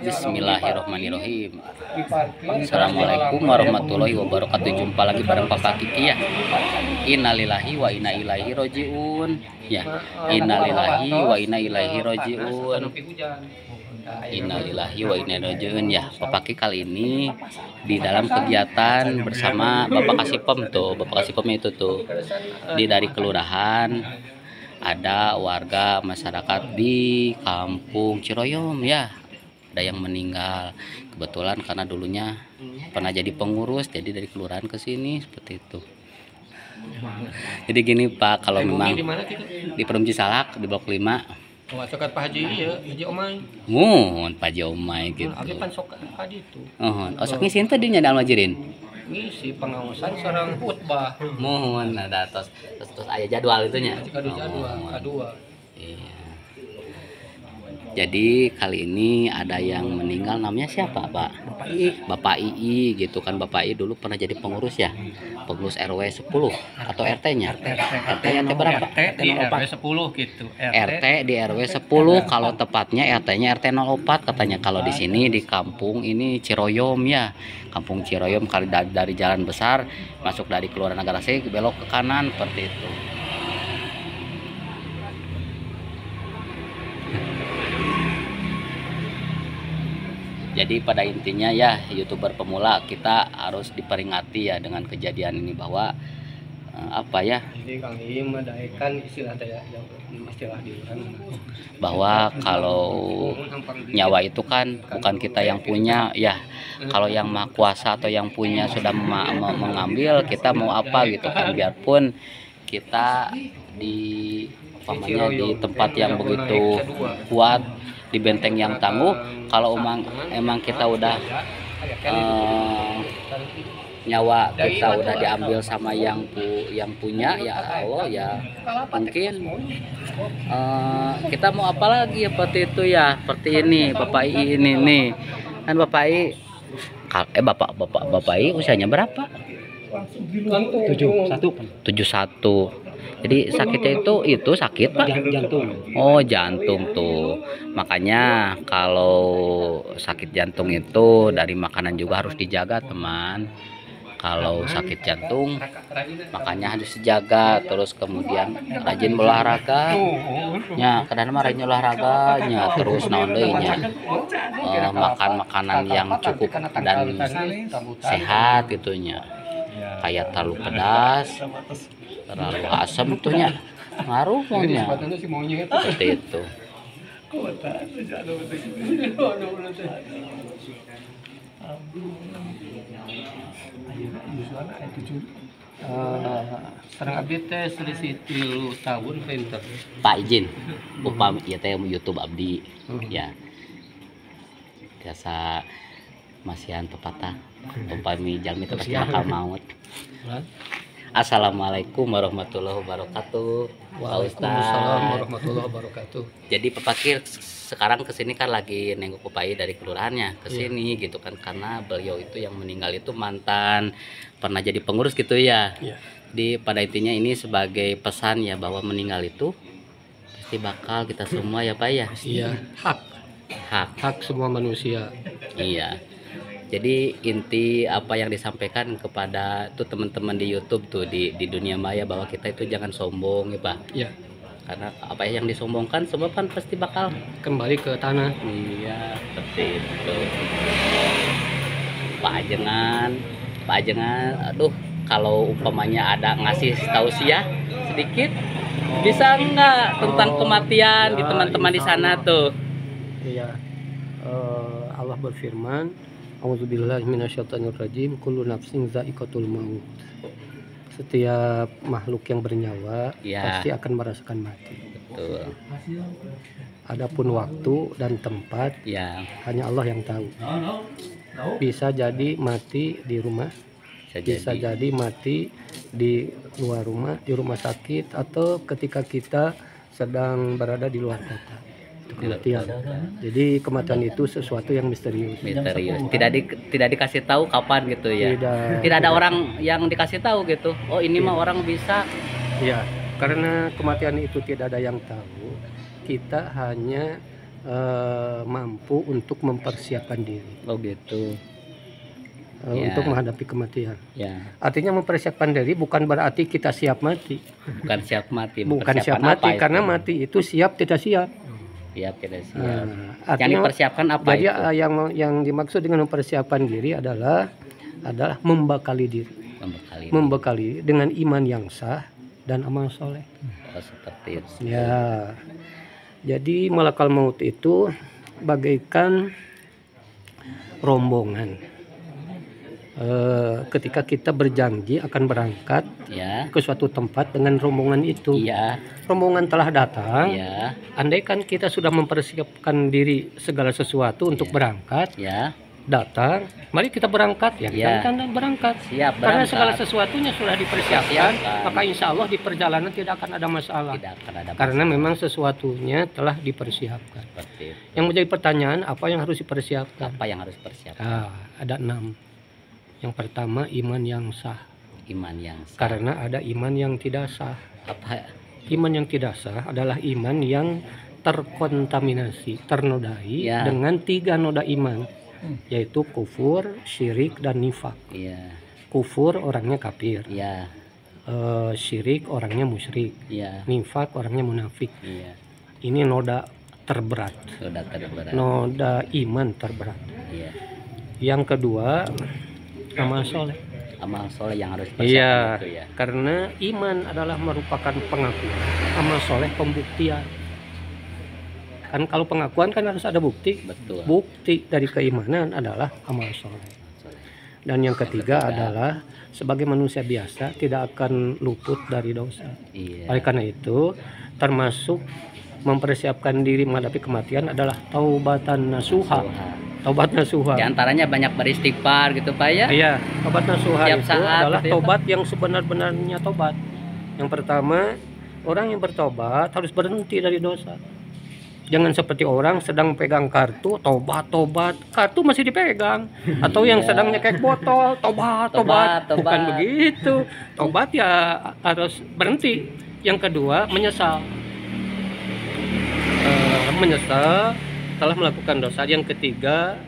Bismillahirrahmanirrahim. Assalamualaikum warahmatullahi wabarakatuh. Jumpa lagi bareng Papa Kiki ya. Innalillahi wa inna ilaihi rojiun. Ya, innalillahi wa inna ilaihi rojiun. Innalillahi wa inna ilaihi rojiun ya. Papa Kiki kali ini di dalam kegiatan bersama Bapak Kasipem tuh. Bapak Kasipem itu tuh dari kelurahan. Ada warga masyarakat di kampung Ciroyom ya, ada yang meninggal kebetulan karena dulunya pernah jadi pengurus, jadi dari kelurahan ke sini seperti itu. Jadi gini Pak, kalau memang di Perum Cisalak di blok 5 Sokat Pak Haji ya, Haji Omai. Pak Haji Omai gitu. Abi pan sok Haji itu. Sok ngisi teh dinya Dalma Jirin. Ngisi pengawasan sareng khutbah. Mohon ada terus aya jadwal itunya. Ada jadwal kedua. Iya. Jadi kali ini ada yang meninggal, namanya siapa Pak? Bapak II gitu kan. Bapak II dulu pernah jadi pengurus ya, pengurus RW 10 atau RT-nya? RT berapa? RT di RW 10 gitu. RT di RW 10, kalau tepatnya RT-nya RT 04 katanya. Kalau di sini di kampung ini Ciroyom ya, kampung Ciroyom, kali dari jalan besar masuk dari Kelurahan Nagarasih belok ke kanan seperti itu. Jadi pada intinya ya, YouTuber pemula kita harus diperingati ya dengan kejadian ini, bahwa apa ya? Jadi Kang Im madaekan istilah di orang, bahwa kalau nyawa itu kan bukan kita yang punya ya. Kalau yang Maha Kuasa atau yang punya sudah mengambil, kita mau apa gitu kan. Biarpun kita di di tempat yang begitu kuat, di benteng yang tangguh, kalau emang kita udah nyawa kita udah diambil sama yang punya ya Allah ya, mungkin kita mau apa lagi seperti itu ya. Seperti ini Bapak I ini nih kan, Bapak I Bapak I usianya berapa? 71. Jadi sakitnya itu sakit Pak? Jantung. Oh, jantung tuh. Makanya kalau sakit jantung itu dari makanan juga harus dijaga teman. Kalau sakit jantung makanya harus dijaga. Terus kemudian rajin olahraga. Ya, kadang mah rajin olahraganya, terus naon deui nya. Makan makanan yang cukup dan sehat gitunya. Kayak terlalu pedas, terlalu asam tuhnya ngaruh maunya seperti itu. Sareng abdi teh selisih 3 tahun pinter. Pak izin upami ieu teh YouTube abdi ya. Biasa masihan pepatah, upami jalmi teh pasti bakal maut. Assalamualaikum warahmatullahi wabarakatuh. Waalaikumsalam warahmatullahi wabarakatuh. Jadi Pak Kir sekarang kesini kan lagi nengok Papai dari kelurahannya kesini gitu kan, karena beliau itu yang meninggal itu mantan pernah jadi pengurus gitu ya. Jadi pada intinya ini sebagai pesan ya, bahwa meninggal itu pasti bakal kita semua ya Pak ya. Iya, hak semua manusia. Iya. Jadi inti apa yang disampaikan kepada tuh teman-teman di YouTube tuh di dunia maya, bahwa kita itu jangan sombong ya Pak. Iya. Karena apa yang disombongkan semua kan pasti bakal Kembali ke tanah. Iya, seperti itu. Pak Ajengan, aduh, kalau umpamanya ada ngasih tausiah sedikit, bisa enggak tentang kematian di teman-teman di sana tuh? Iya. Allah berfirman, A'udzubillahi minasyaitonirrajim, kullu nafsin za'iqatul maut. Setiap makhluk yang bernyawa pasti akan merasakan mati. Betul. Adapun waktu dan tempat hanya Allah yang tahu. Bisa jadi mati di rumah, bisa jadi mati di luar rumah, di rumah sakit, atau ketika kita sedang berada di luar kota. Kematian. Jadi kematian itu sesuatu yang misterius. Tidak dikasih tahu kapan gitu ya. Tidak ada orang yang dikasih tahu gitu. Oh, ini mah orang bisa. Iya, karena kematian itu tidak ada yang tahu. Kita hanya mampu untuk mempersiapkan diri. Oh gitu. Untuk menghadapi kematian. Ya. Artinya mempersiapkan diri bukan berarti kita siap mati. Bukan siap mati. Bukan siap mati karena mati itu siap tidak siap. Siap tidak siap. Artinya, yang dipersiapkan apa jadi itu? yang dimaksud dengan mempersiapkan diri adalah membekali diri. Membekali dengan iman yang sah dan amal soleh. Oh, seperti itu. Ya. Jadi malakal maut itu bagaikan rombongan. Ketika kita berjanji akan berangkat ke suatu tempat dengan rombongan itu, rombongan telah datang. Andaikan kita sudah mempersiapkan diri segala sesuatu untuk berangkat, datang, mari kita berangkat, dan berangkat. Karena segala sesuatunya sudah dipersiapkan, maka insya Allah di perjalanan tidak akan ada masalah. Karena memang sesuatunya telah dipersiapkan. Yang menjadi pertanyaan, apa yang harus dipersiapkan? Ada 6. Yang pertama, iman yang sah. Iman yang sah. Karena ada iman yang tidak sah. Apa? Iman yang tidak sah adalah iman yang terkontaminasi, ternodai dengan 3 noda iman, yaitu kufur, syirik, dan nifak. Kufur orangnya kafir. Syirik orangnya musyrik. Nifak orangnya munafik. Ini noda terberat. Noda iman terberat. Yang kedua, amal soleh. Amal soleh yang harus dipersiapkan itu karena iman adalah merupakan pengakuan, amal soleh pembuktian. Kan kalau pengakuan kan harus ada bukti. Betul. Bukti dari keimanan adalah amal soleh. Dan yang ketiga adalah sebagai manusia biasa tidak akan luput dari dosa. Oleh karena itu termasuk mempersiapkan diri menghadapi kematian adalah taubatan nasuha. Taubat nasuha. Di antaranya banyak beristighfar gitu Pak ya? Iya, taubat nasuha itu adalah gitu, taubat yang sebenar-benarnya taubat. Yang pertama, orang yang bertobat harus berhenti dari dosa. Jangan seperti orang sedang pegang kartu, tobat, kartu masih dipegang. Atau yang sedang nyekek botol, tobat. Bukan begitu. Tobat ya harus berhenti. Yang kedua, menyesal. Menyesal telah melakukan dosa. Yang ketiga,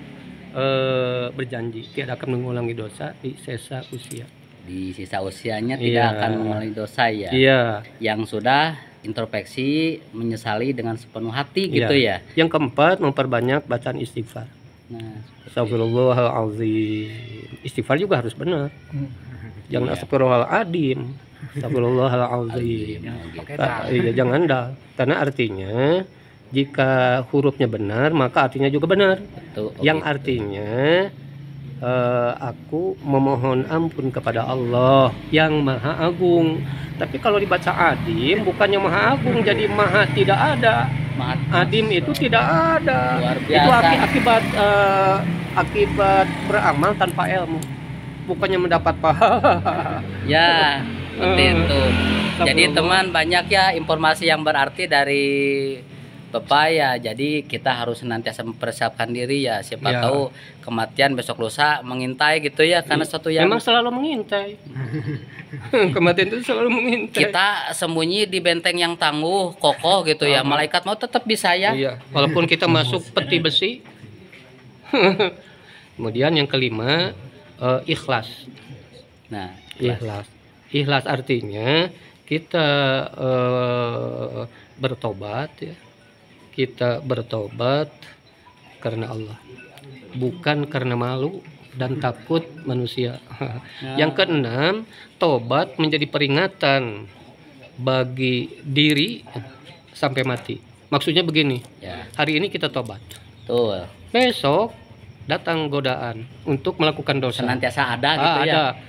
berjanji tidak akan mengulangi dosa di sisa usia. Di sisa usianya tidak akan mengulangi dosa Yang sudah introspeksi, menyesali dengan sepenuh hati gitu ya. Yang keempat, memperbanyak bacaan istighfar. Astagfirullahaladzim. Istighfar juga harus benar. Jangan astagfirullahaladzim. Astagfirullahaladzim. Jangan dah. Karena artinya jika hurufnya benar, maka artinya juga benar. Yang artinya aku memohon ampun kepada Allah yang Maha Agung. Tapi kalau dibaca adim, bukannya Maha Agung jadi Maha tidak ada. Adim itu tidak ada. Itu akibat beramal tanpa ilmu, bukannya mendapat pahala. Seperti itu. Jadi teman, banyak informasi yang berarti dari Bapak jadi kita harus senantiasa mempersiapkan diri siapa tahu kematian besok lusa mengintai gitu karena sesuatu yang memang selalu mengintai. Kematian itu selalu mengintai. Kita sembunyi di benteng yang tangguh, kokoh gitu malaikat mau tetap bisa walaupun kita masuk peti besi. Kemudian yang kelima, ikhlas. Ikhlas artinya kita bertobat kita bertobat karena Allah, bukan karena malu dan takut manusia. Yang keenam, tobat menjadi peringatan bagi diri sampai mati. Maksudnya begini, hari ini kita tobat, besok datang godaan untuk melakukan dosa. Senantiasa ada gitu ada.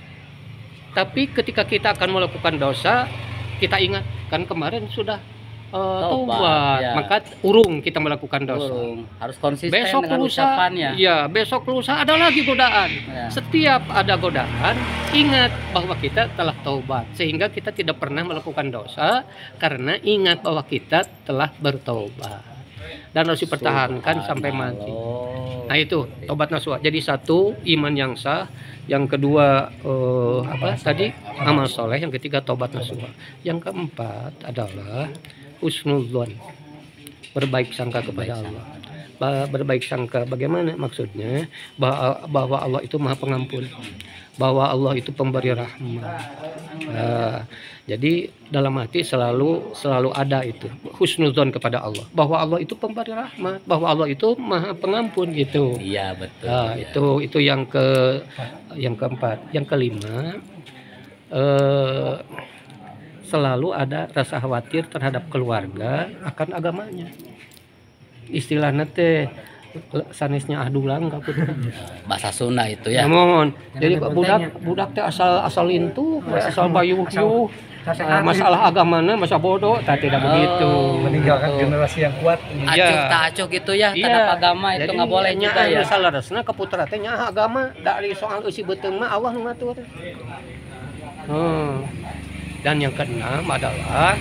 Tapi ketika kita akan melakukan dosa, kita ingat kan kemarin sudah tobat, maka urung kita melakukan dosa. Harus konsisten dengan ucapannya. Besok lusa ada lagi godaan. Setiap ada godaan, ingat bahwa kita telah taubat, sehingga kita tidak pernah melakukan dosa karena ingat bahwa kita telah bertobat. Dan harus dipertahankan sampai mati. Nah itu tobat nasuha. Jadi satu, iman yang sah. Yang kedua amal soleh. Yang ketiga tobat nasuha. Yang keempat adalah husnudzon. berbaik sangka kepada Allah. Berbaik sangka bagaimana maksudnya? Bahwa Allah itu Maha Pengampun, bahwa Allah itu pemberi rahmat. Jadi dalam hati selalu ada itu husnuzon kepada Allah, bahwa Allah itu pemberi rahmat, bahwa Allah itu Maha Pengampun gitu. Iya betul. Itu yang keempat. Yang kelima, selalu ada rasa khawatir terhadap keluarga akan agamanya. Istilahnya teh sanesnya adulang bahasa Sunda itu ya. Namun, jadi budak teh asal intu, asal bayuh masalah agamanya masa bodoh, tidak begitu. Meninggalkan generasi yang kuat. Acuh tak acuh gitu ya, terhadap agama itu nggak boleh juga ya. Salaresna keputra teh nyaha agama dari soal usi beuteung mah Allah nu ngatur. Dan yang keenam adalah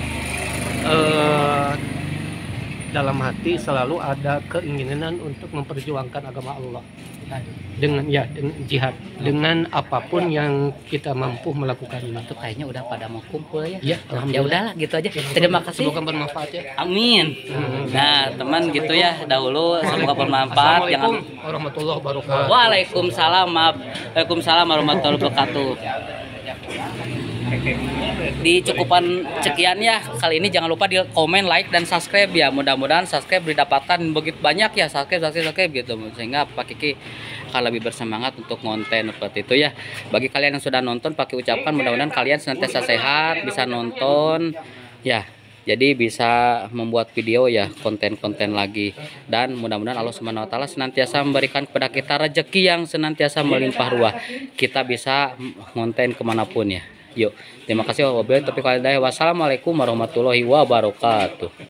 dalam hati selalu ada keinginan untuk memperjuangkan agama Allah dengan jihad dengan apapun yang kita mampu melakukan. Itu kayaknya udah pada mau kumpul ya. Ya, ya udahlah gitu aja. Terima kasih. Semoga bermanfaat ya. Amin. Nah, teman gitu ya dahulu, semoga bermanfaat. Assalamualaikum warahmatullahi wabarakatuh. Waalaikumsalam warahmatullahi wabarakatuh. Di cukupan sekian ya kali ini, jangan lupa di komen, like dan subscribe ya. Mudah-mudahan subscribe didapatkan begitu banyak ya, subscribe gitu, sehingga Pak Kiki akan lebih bersemangat untuk konten seperti itu ya. Bagi kalian yang sudah nonton, Pak Kiki ucapkan mudah-mudahan kalian senantiasa sehat, bisa nonton ya, jadi bisa membuat video ya, konten-konten lagi, dan mudah-mudahan Allah Subhanahu wa taala senantiasa memberikan kepada kita rezeki yang senantiasa melimpah ruah, kita bisa konten kemanapun ya. Yuk, terima kasih. Wassalamualaikum warahmatullahi wabarakatuh.